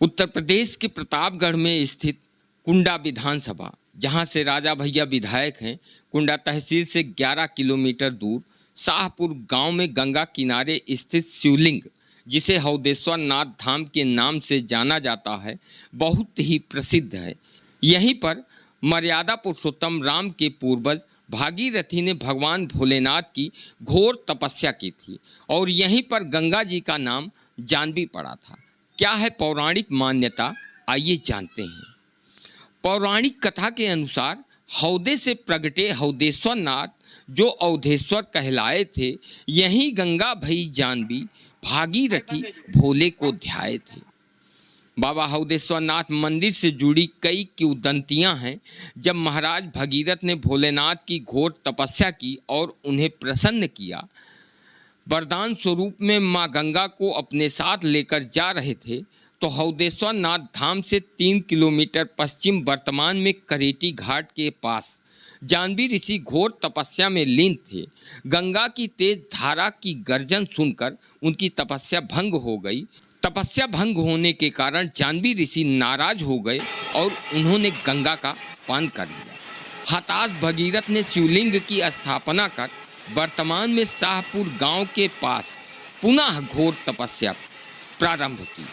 उत्तर प्रदेश के प्रतापगढ़ में स्थित कुंडा विधानसभा, जहां से राजा भैया विधायक हैं, कुंडा तहसील से 11 किलोमीटर दूर शाहपुर गांव में गंगा किनारे स्थित शिवलिंग, जिसे हौदेश्वर नाथ धाम के नाम से जाना जाता है, बहुत ही प्रसिद्ध है। यहीं पर मर्यादा पुरुषोत्तम राम के पूर्वज भागीरथी ने भगवान भोलेनाथ की घोर तपस्या की थी और यहीं पर गंगा जी का नाम जानवी पड़ा था। क्या है पौराणिक मान्यता, आइए जानते हैं। पौराणिक कथा के अनुसार हौदे से प्रगटे हौदेश्वर नाथ, जो अवधेश्वर कहलाए थे, यहीं गंगा भई जानवी भागीरथी भोले को ध्याए थे। बाबा हौदेश्वर नाथ मंदिर से जुड़ी कई किंवदंतियां हैं। जब महाराज भगीरथ ने भोलेनाथ की घोर तपस्या की और उन्हें प्रसन्न किया, वरदान स्वरूप में मां गंगा को अपने साथ लेकर जा रहे थे, तो हौदेश्वर नाथ धाम से 3 किलोमीटर पश्चिम वर्तमान में करेटी घाट के पास जानवी ऋषि घोर तपस्या में लीन थे। गंगा की तेज धारा की गर्जन सुनकर उनकी तपस्या भंग हो गई। तपस्या भंग होने के कारण जानवी ऋषि नाराज हो गए और उन्होंने गंगा का पान कर लिया। हताश भगीरथ ने शिवलिंग की स्थापना कर वर्तमान में शाहपुर गांव के पास पुनः घोर तपस्या प्रारंभ की।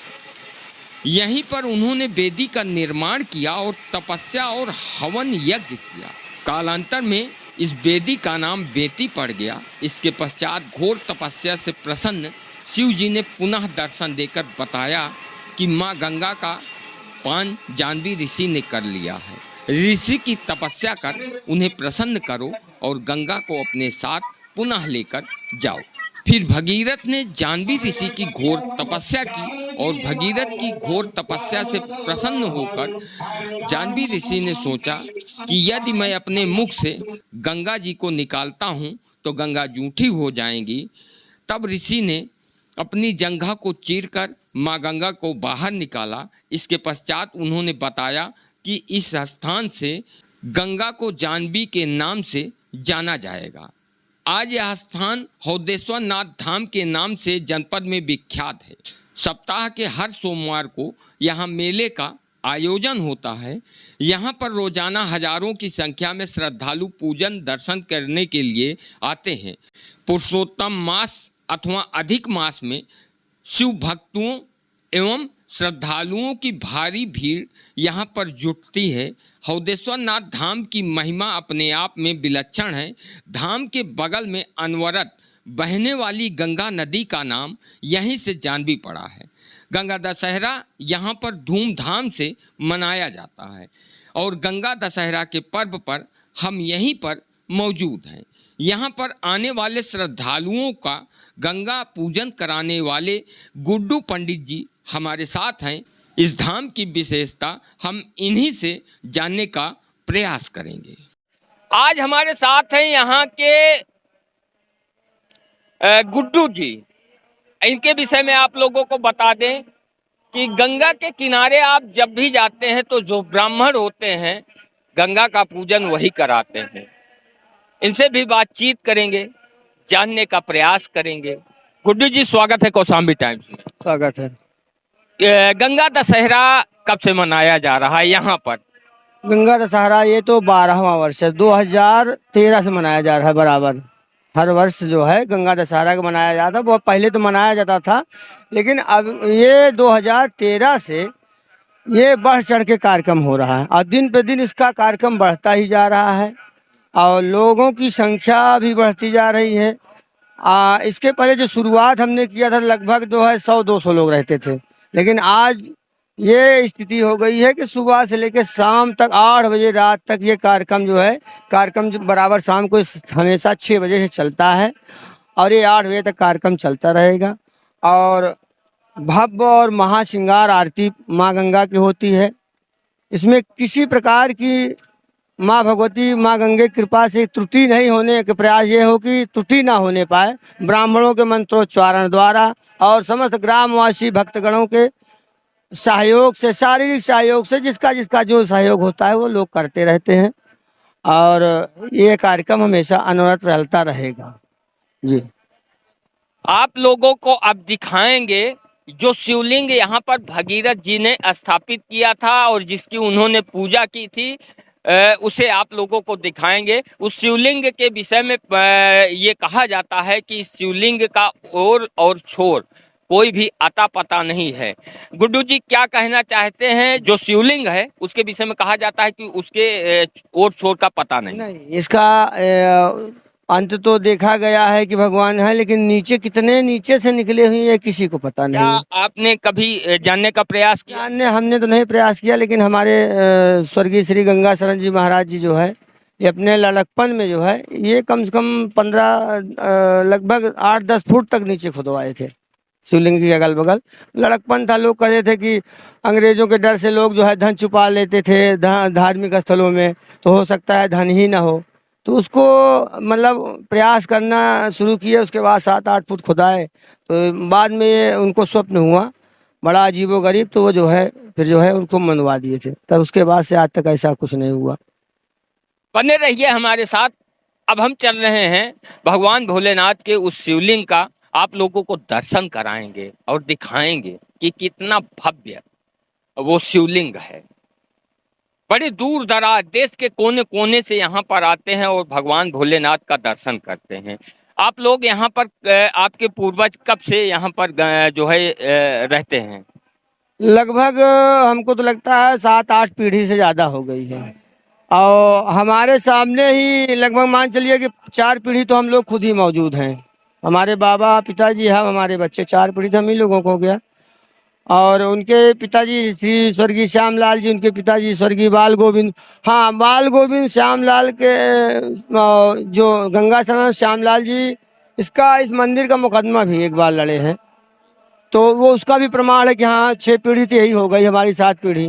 यहीं पर उन्होंने वेदी का निर्माण किया और तपस्या और हवन यज्ञ किया। कालांतर में इस वेदी का नाम बेती पड़ गया। इसके पश्चात घोर तपस्या से प्रसन्न शिव जी ने पुनः दर्शन देकर बताया कि माँ गंगा का पान जानवी ऋषि ने कर लिया है। ऋषि की तपस्या कर उन्हें प्रसन्न करो और गंगा को अपने साथ पुनः लेकर जाओ। फिर भगीरथ ने जानवी ऋषि की घोर तपस्या की और भगीरथ की घोर तपस्या से प्रसन्न होकर जानवी ऋषि ने सोचा कि यदि मैं अपने मुख से गंगा जी को निकालता हूँ तो गंगा जूठी हो जाएंगी। तब ऋषि ने अपनी जंघा को चीरकर माँ गंगा को बाहर निकाला। इसके पश्चात उन्होंने बताया कि इस स्थान से गंगा को जानवी के नाम से जाना जाएगा। आज यह स्थान हौदेश्वर नाथ धाम के नाम से जनपद में विख्यात है। सप्ताह के हर सोमवार को यहाँ मेले का आयोजन होता है। यहाँ पर रोजाना हजारों की संख्या में श्रद्धालु पूजन दर्शन करने के लिए आते हैं। पुरुषोत्तम मास अथवा अधिक मास में शिव भक्तों एवं श्रद्धालुओं की भारी भीड़ यहाँ पर जुटती है। हौदेश्वर नाथ धाम की महिमा अपने आप में विलक्षण है। धाम के बगल में अनवरत बहने वाली गंगा नदी का नाम यहीं से जानवी पड़ा है। गंगा दशहरा यहाँ पर धूमधाम से मनाया जाता है और गंगा दशहरा के पर्व पर हम यहीं पर मौजूद हैं। यहाँ पर आने वाले श्रद्धालुओं का गंगा पूजन कराने वाले गुड्डू पंडित जी हमारे साथ हैं। इस धाम की विशेषता हम इन्हीं से जानने का प्रयास करेंगे। आज हमारे साथ हैं यहाँ के गुड्डू जी। इनके विषय में आप लोगों को बता दें कि गंगा के किनारे आप जब भी जाते हैं तो जो ब्राह्मण होते हैं गंगा का पूजन वही कराते हैं। इनसे भी बातचीत करेंगे, जानने का प्रयास करेंगे। गुड्डू जी, स्वागत है कौशाम्बी टाइम्स में। स्वागत है। गंगा दशहरा कब से मनाया जा रहा है यहाँ पर? गंगा दशहरा ये तो 12वां वर्ष है, 2013 से मनाया जा रहा है। बराबर हर वर्ष जो है गंगा दशहरा का मनाया जाता है। बहुत पहले तो मनाया जाता था, लेकिन अब ये 2013 से ये बढ़ चढ़ के कार्यक्रम हो रहा है और दिन पे दिन इसका कार्यक्रम बढ़ता ही जा रहा है और लोगों की संख्या भी बढ़ती जा रही है। इसके पहले जो शुरुआत हमने किया था लगभग जो है 100-200 लोग रहते थे, लेकिन आज ये स्थिति हो गई है कि सुबह से लेकर शाम तक 8 बजे रात तक ये कार्यक्रम जो बराबर शाम को हमेशा 6 बजे से चलता है और ये 8 बजे तक कार्यक्रम चलता रहेगा। और भव्य और महाश्रृंगार आरती माँ गंगा की होती है। इसमें किसी प्रकार की माँ भगवती माँ गंगे कृपा से त्रुटि नहीं होने के प्रयास ये हो कि त्रुटि ना होने पाए। ब्राह्मणों के मंत्रोच्चारण द्वारा और समस्त ग्रामवासी भक्तगणों के सहयोग से, शारीरिक सहयोग से, जिसका जिसका जो सहयोग होता है वो लोग करते रहते हैं और ये कार्यक्रम हमेशा अनवरत चलता रहेगा। जी, आप लोगों को अब दिखाएंगे जो शिवलिंग यहाँ पर भगीरथ जी ने स्थापित किया था और जिसकी उन्होंने पूजा की थी, उसे आप लोगों को दिखाएंगे। उस शिवलिंग के विषय में ये कहा जाता है कि इस शिवलिंग का और छोर कोई भी अता पता नहीं है। गुड्डू जी क्या कहना चाहते हैं? जो शिवलिंग है उसके विषय में कहा जाता है कि उसके और छोर का पता नहीं। नहीं, इसका अंत तो देखा गया है कि भगवान है, लेकिन नीचे कितने नीचे से निकले हुए हैं किसी को पता क्या नहीं। आपने कभी जानने का प्रयास किया? जानने हमने तो नहीं प्रयास किया, लेकिन हमारे स्वर्गीय श्री गंगा शरण जी महाराज जी जो है, ये अपने लड़कपन में जो है ये कम से कम 15 लगभग 8-10 फुट तक नीचे खुदवाए थे शिवलिंग के अगल बगल। लड़कपन था, लोग कहते थे कि अंग्रेजों के डर से लोग जो है धन छुपा लेते थे धार्मिक स्थलों में, तो हो सकता है धन ही ना हो, तो उसको मतलब प्रयास करना शुरू किए। उसके बाद 7-8 फुट खुदाए, तो बाद में ये उनको स्वप्न हुआ बड़ा अजीबो गरीब, तो वो जो है फिर जो है उनको मनवा दिए थे। तब उसके बाद से आज तक ऐसा कुछ नहीं हुआ। बने रहिए हमारे साथ। अब हम चल रहे हैं भगवान भोलेनाथ के उस शिवलिंग का आप लोगों को दर्शन कराएंगे और दिखाएंगे कि कितना भव्य वो शिवलिंग है। बड़े दूर दराज देश के कोने कोने से यहाँ पर आते हैं और भगवान भोलेनाथ का दर्शन करते हैं। आप लोग यहाँ पर आपके पूर्वज कब से यहाँ पर जो है रहते हैं? लगभग हमको तो लगता है 7-8 पीढ़ी से ज़्यादा हो गई है, और हमारे सामने ही लगभग मान चलिए कि 4 पीढ़ी तो हम लोग खुद ही मौजूद हैं। हमारे बाबा पिताजी, हम, हमारे बच्चे, 4 पीढ़ी तो हम ही लोगों को हो गया। और उनके पिताजी श्री स्वर्गीय श्यामलाल जी, उनके पिताजी स्वर्गीय बाल गोविंद, हाँ बाल गोविंद श्यामलाल के जो गंगा स्नान श्यामलाल जी, इसका इस मंदिर का मुकदमा भी एक बार लड़े हैं, तो वो उसका भी प्रमाण है कि हाँ 6 पीढ़ी तो यही हो गई, हमारी 7 पीढ़ी।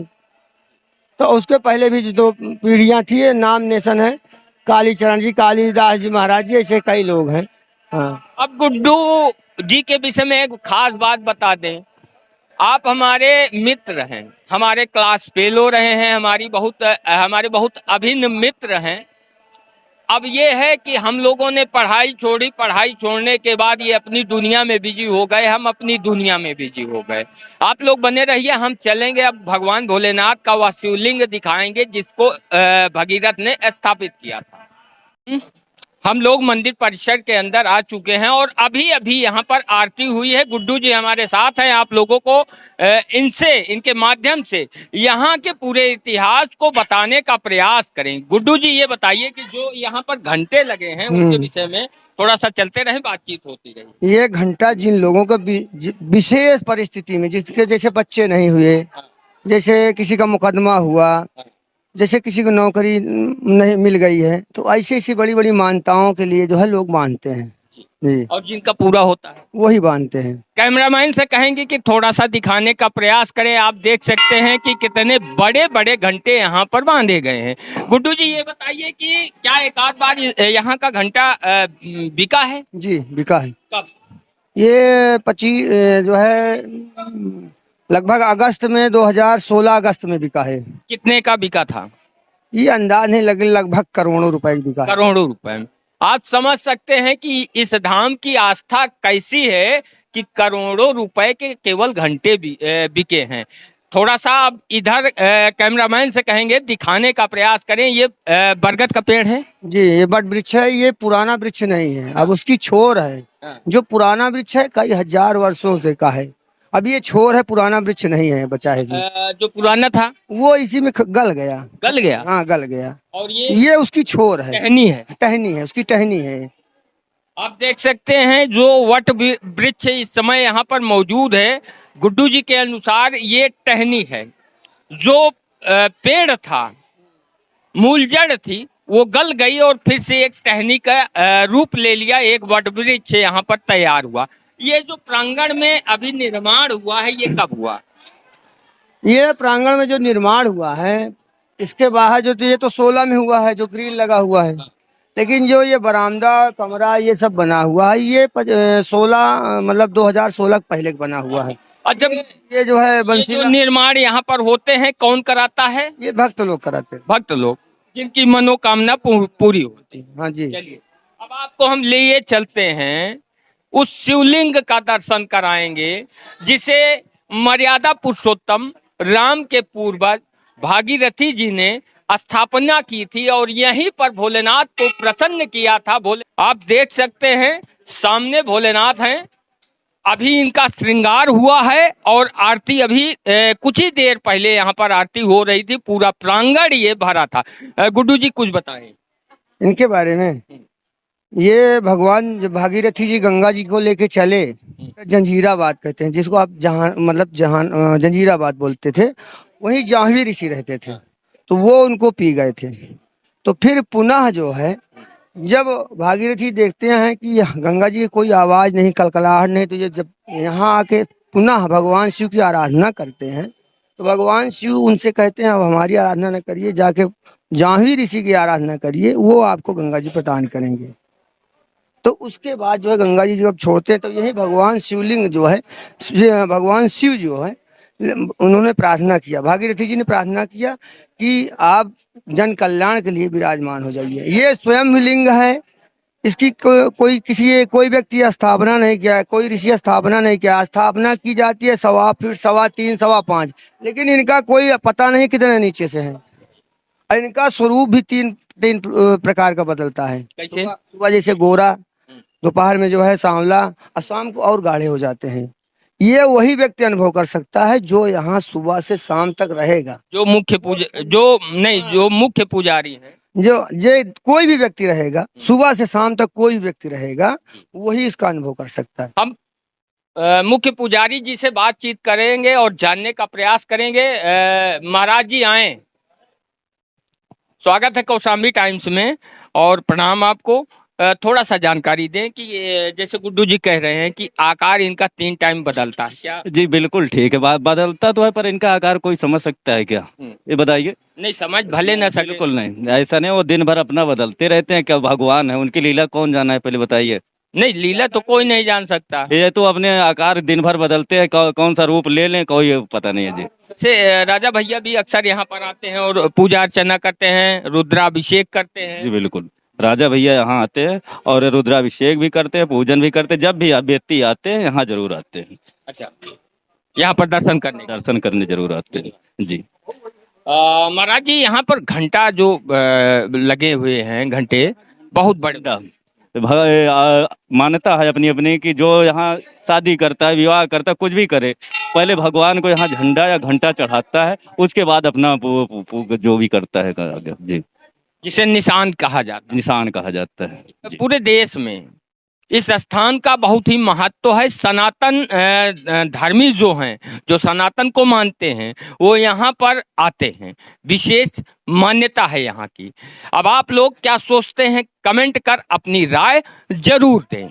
तो उसके पहले भी जो 2 पीढ़ियाँ थी, ये नाम नेशन है, कालीचरण जी, कालीदास जी महाराज जी, ऐसे कई लोग हैं। हाँ, अब गुड्डू जी के विषय में एक खास बात बता दें। आप हमारे मित्र हैं, हमारे क्लास फेलो रहे हैं, हमारे बहुत अभिन्न मित्र हैं। अब ये है कि हम लोगों ने पढ़ाई छोड़ी, पढ़ाई छोड़ने के बाद ये अपनी दुनिया में बिजी हो गए, हम अपनी दुनिया में बिजी हो गए। आप लोग बने रहिए, हम चलेंगे अब भगवान भोलेनाथ का वह शिवलिंग दिखाएंगे जिसको भगीरथ ने स्थापित किया था। हम लोग मंदिर परिसर के अंदर आ चुके हैं और अभी अभी यहाँ पर आरती हुई है। गुड्डू जी हमारे साथ हैं। आप लोगों को इनके माध्यम से यहाँ के पूरे इतिहास को बताने का प्रयास करें। गुड्डू जी ये बताइए कि जो यहाँ पर घंटे लगे हैं उनके विषय में थोड़ा सा चलते रहे, बातचीत होती रही। ये घंटा जिन लोगों को विशेष परिस्थिति में, जिसके जैसे बच्चे नहीं हुए, जैसे किसी का मुकदमा हुआ, जैसे किसी को नौकरी नहीं मिल गई है, तो ऐसी ऐसी बड़ी बड़ी मान्यताओं के लिए जो है लोग बांधते हैं जी, और जिनका पूरा होता है वही बांधते हैं। कैमरामैन से कहेंगे कि थोड़ा सा दिखाने का प्रयास करें। आप देख सकते हैं कि कितने बड़े बड़े घंटे यहाँ पर बांधे गए हैं। गुड्डू जी ये बताइए कि क्या एक आध बार यहाँ का घंटा बिका है? जी बिका है। कब? ये 25 जो है लगभग अगस्त में 2016 अगस्त में बिका है। कितने का बिका था? ये अंदाज नहीं, लगे लगभग करोड़ों रुपए की बिका है। करोड़ों रुपए में। आप समझ सकते हैं कि इस धाम की आस्था कैसी है कि करोड़ों रुपए के केवल घंटे बिके हैं। थोड़ा सा अब इधर कैमरामैन से कहेंगे दिखाने का प्रयास करें। ये बरगद का पेड़ है जी, ये बट वृक्ष है, ये पुराना वृक्ष नहीं है, अब उसकी छोर है। जो पुराना वृक्ष है कई हजार वर्षों से का है, अब ये छोर है, पुराना वृक्ष नहीं है बचा है इसमें। जो पुराना था वो इसी में गल गया। गल गया? हाँ गल गया। और ये उसकी छोर है, टहनी है। टहनी है, उसकी टहनी है। आप देख सकते हैं जो वट वृक्ष इस समय यहाँ पर मौजूद है, गुड्डू जी के अनुसार ये टहनी है। जो पेड़ था, मूल जड़ थी, वो गल गई और फिर से एक टहनी का रूप ले लिया, एक वट वृक्ष यहाँ पर तैयार हुआ। ये जो प्रांगण में अभी निर्माण हुआ है, ये कब हुआ? ये प्रांगण में जो निर्माण हुआ है, इसके बाहर जो ये तो 16 में हुआ है, जो ग्रिल लगा हुआ है, लेकिन जो ये बरामदा कमरा ये सब बना हुआ है, ये 16 मतलब 2016 पहले बना हुआ है। और जब ये जो है बंसीला निर्माण यहाँ पर होते हैं, कौन कराता है? ये भक्त लोग कराते हैं, भक्त लोग जिनकी मनोकामना पूरी होती है। हाँ जी। चलिए अब आपको हम लिए चलते हैं उस शिवलिंग का दर्शन कराएंगे जिसे मर्यादा पुरुषोत्तम राम के पूर्वज भागीरथी जी ने स्थापना की थी और यहीं पर भोलेनाथ को प्रसन्न किया था। भोले आप देख सकते हैं सामने भोलेनाथ हैं। अभी इनका श्रृंगार हुआ है और आरती अभी कुछ ही देर पहले यहाँ पर आरती हो रही थी। पूरा प्रांगण ये भरा था। गुड्डू जी कुछ बताएं इनके बारे में। ये भगवान जब भागीरथी जी गंगा जी को लेके चले, जंजीराबाद कहते हैं जिसको आप जहां मतलब जंजीराबाद बोलते थे, वहीं जाह्नवी ऋषि रहते थे, तो वो उनको पी गए थे। तो फिर पुनः जो है जब भागीरथी देखते हैं कि गंगा जी की कोई आवाज नहीं, कलकलाहट नहीं, तो ये जब यहाँ आके पुनः भगवान शिव की आराधना करते हैं तो भगवान शिव उनसे कहते हैं अब हमारी आराधना न करिए, जाके जाह्नवी ऋषि की आराधना करिए, वो आपको गंगा जी प्रदान करेंगे। तो उसके बाद जो है गंगा जी जब छोड़ते हैं तो यही भगवान शिवलिंग जो है, भगवान शिव जो है उन्होंने प्रार्थना किया, भागीरथी जी ने प्रार्थना किया कि आप जन कल्याण के लिए विराजमान हो जाइए। ये स्वयं लिंग है, इसकी कोई व्यक्ति स्थापना नहीं किया है, कोई ऋषि स्थापना नहीं किया। स्थापना की जाती है 1.25 फीट, 3.25, 5.25, लेकिन इनका कोई पता नहीं कितने नीचे से है। इनका स्वरूप भी तीन प्रकार का बदलता है। सुबह जैसे गोरा, दोपहर में जो है सांवला, और शाम को और गाढ़े हो जाते हैं। ये वही व्यक्ति अनुभव कर सकता है जो यहाँ सुबह से शाम तक रहेगा, जो मुख्य पुजारी है, जो कोई भी व्यक्ति रहेगा, सुबह से शाम तक कोई भी व्यक्ति रहेगा, वही इसका अनुभव कर सकता है। हम मुख्य पुजारी जी से बातचीत करेंगे और जानने का प्रयास करेंगे। महाराज जी आए, स्वागत है कौशाम्बी टाइम्स में और प्रणाम आपको। थोड़ा सा जानकारी दें कि जैसे गुड्डू जी कह रहे हैं कि आकार इनका 3 टाइम बदलता है क्या? जी बिल्कुल ठीक है, बात बदलता तो है, पर इनका आकार कोई समझ सकता है क्या? ये बताइए। नहीं समझ भले न सके। बिल्कुल नहीं, ऐसा नहीं, वो दिन भर अपना बदलते रहते हैं। क्या भगवान है, उनकी लीला कौन जाना है, पहले बताइए। नहीं लीला तो कोई नहीं जान सकता। ये तो अपने आकार दिन भर बदलते हैं, कौन सा रूप ले लें कोई पता नहीं है जी। से राजा भैया भी अक्सर यहाँ पर आते हैं और पूजा अर्चना करते हैं, रुद्राभिषेक करते हैं। जी बिल्कुल, राजा भैया यहाँ आते हैं और रुद्राभिषेक भी करते हैं, पूजन भी करते हैं। जब भी व्यक्ति आते हैं यहाँ जरूर आते हैं। अच्छा, यहाँ पर दर्शन करने जरूर आते हैं जी। महाराज जी यहाँ पर घंटा जो लगे हुए हैं, घंटे बहुत बड़ा मान्यता है अपनी अपनी कि जो यहाँ शादी करता है, विवाह करता है, कुछ भी करे, पहले भगवान को यहाँ झंडा या घंटा चढ़ाता है, उसके बाद अपना जो भी करता है जी, जिसे निशान कहा जाता है जी। पूरे देश में इस स्थान का बहुत ही महत्व है। सनातन धर्मी जो हैं, जो सनातन को मानते हैं, वो यहाँ पर आते हैं। विशेष मान्यता है यहाँ की। अब आप लोग क्या सोचते हैं, कमेंट कर अपनी राय जरूर दें।